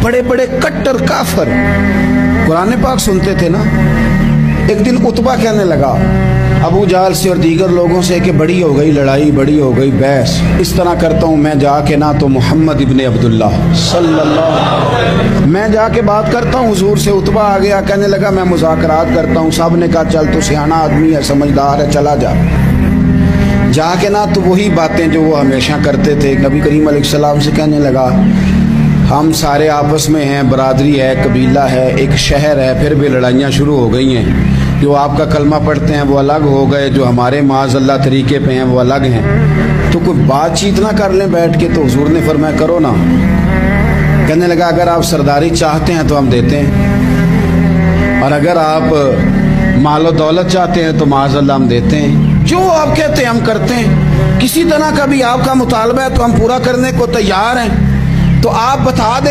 बड़े बड़े कट्टर काफर कुरान पाक सुनते थे ना। एक दिन उतबा कहने लगा अबू जाल से और दीगर लोगों से कि बड़ी हो गई लड़ाई, बड़ी हो गई बहस, इस तरह करता हूँ मैं जाके ना तो मोहम्मद इब्ने अब्दुल्ला सल्लल्लाहु, मैं जाके बात करता हूँ हुजूर से। उतबा आ गया, कहने लगा मैं मुज़ाकरात करता हूँ। साहब ने कहा चल तो सियाना आदमी है, समझदार है, चला जा। जाके ना तो वही बातें जो वो हमेशा करते थे। नबी करीम अलैहिस्सलाम से कहने लगा हम सारे आपस में हैं, बरादरी है, कबीला है, एक शहर है, फिर भी लड़ाइयाँ शुरू हो गई हैं। जो आपका कलमा पढ़ते हैं वो अलग हो गए, जो हमारे माज़अल्लाह तरीके पे हैं वो अलग हैं। तो कोई बातचीत ना कर लें बैठ के। तो हुजूर ने फरमाया करो ना। कहने लगा अगर आप सरदारी चाहते हैं तो हम देते हैं, और अगर आप मालो दौलत चाहते हैं तो माज़अल्लाह हम देते हैं। जो आप कहते हैं हम करते हैं। किसी तरह का भी आपका मुतालबा है तो हम पूरा करने को तैयार हैं। तो आप बता दें